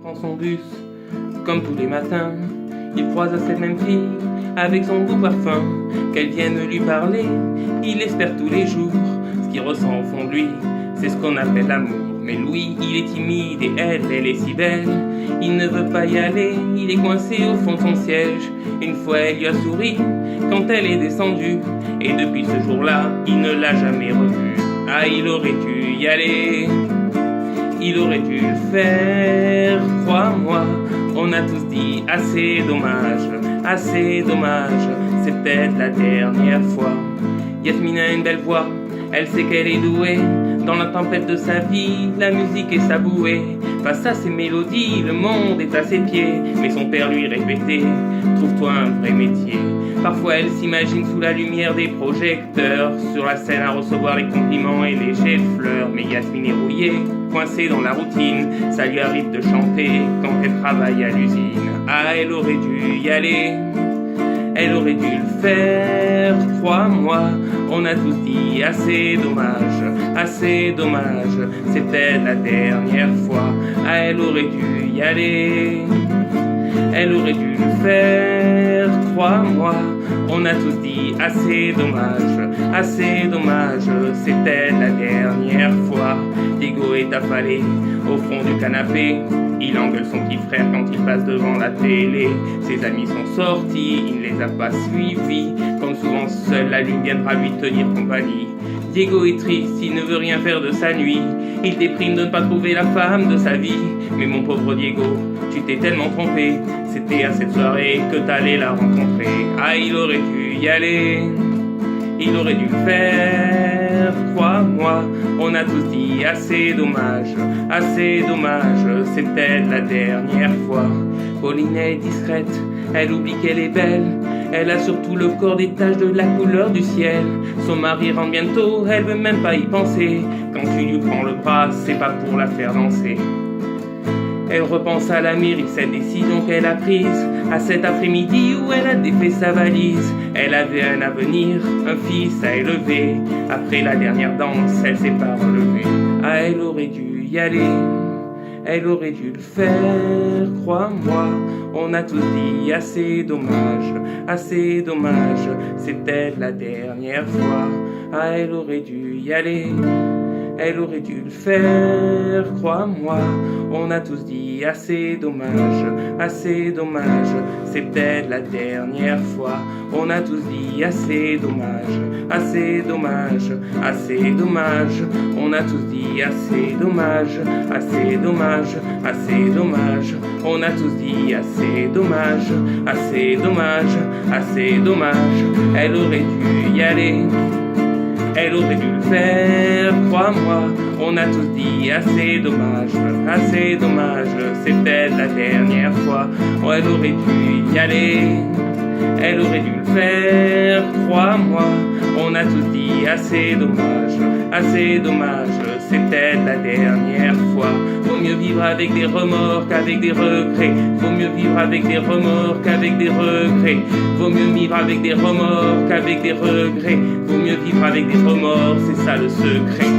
Prend son bus, comme tous les matins, il croise cette même fille, avec son beau parfum, qu'elle vienne lui parler, il espère tous les jours, ce qu'il ressent au fond de lui, c'est ce qu'on appelle l'amour. Mais Louis, il est timide et elle est si belle, il ne veut pas y aller, il est coincé au fond de son siège. Une fois elle lui a souri, quand elle est descendue, et depuis ce jour-là, il ne l'a jamais revue. Ah, il aurait dû y aller, il aurait dû le faire, crois-moi. On a tous dit assez dommage, c'est peut-être la dernière fois. Yasmine a une belle voix, elle sait qu'elle est douée. Dans la tempête de sa vie, la musique est sa bouée. Face à ses mélodies, le monde est à ses pieds. Mais son père lui répétait, trouve-toi un vrai métier. Parfois elle s'imagine sous la lumière des projecteurs, sur la scène à recevoir les compliments et les jets de fleurs. Mais Yasmine est rouillée, coincée dans la routine, ça lui arrive de chanter quand elle travaille à l'usine. Ah, elle aurait dû y aller, elle aurait dû le faire, crois-moi. On a tous dit assez dommage, c'est peut-être la dernière fois. Ah, elle aurait dû y aller, elle aurait dû le faire, crois-moi. On a tous dit assez dommage, c'est peut-être la dernière fois. Diego est affalé au fond du canapé, il engueule son petit frère quand il passe devant la télé. Ses amis sont sortis, il ne les a pas suivis. Comme souvent seul, la lune viendra lui tenir compagnie. Diego est triste, il ne veut rien faire de sa nuit. Il déprime de ne pas trouver la femme de sa vie. Mais mon pauvre Diego, tu t'es tellement trompé. C'était à cette soirée que t'allais la rencontrer. Ah, il aurait dû y aller, il aurait dû le faire, crois-moi. On a tous dit assez dommage, c'est peut-être la dernière fois. Pauline est discrète, elle oublie qu'elle est belle. Elle a surtout le corps des taches de la couleur du ciel. Son mari rentre bientôt, elle veut même pas y penser. Quand tu lui prends le bras, c'est pas pour la faire danser. Elle repense à la mairie, cette décision qu'elle a prise, à cet après-midi où elle a défait sa valise. Elle avait un avenir, un fils à élever. Après la dernière danse, elle s'est pas relevée. Ah, elle aurait dû y aller, elle aurait dû le faire, crois-moi. On a tous dit assez dommage, c'est peut-être la dernière fois. Ah, elle aurait dû y aller, elle aurait dû le faire, crois-moi. On a tous dit assez dommage, c'est peut-être la dernière fois. On a tous dit assez dommage, on a tous dit assez dommage. On a tous dit assez dommage. Elle aurait dû y aller, elle aurait dû le faire, crois-moi. On a tous dit assez dommage, c'est peut-être la dernière fois. Oh, elle aurait dû y aller, elle aurait dû le faire, crois-moi. On a tous dit assez dommage, c'est peut-être la dernière fois. Vaut mieux vivre avec des remords qu'avec des regrets. Vaut mieux vivre avec des remords qu'avec des regrets. Vaut mieux vivre avec des remords qu'avec des regrets. Vaut mieux vivre avec des remords, c'est ça le secret.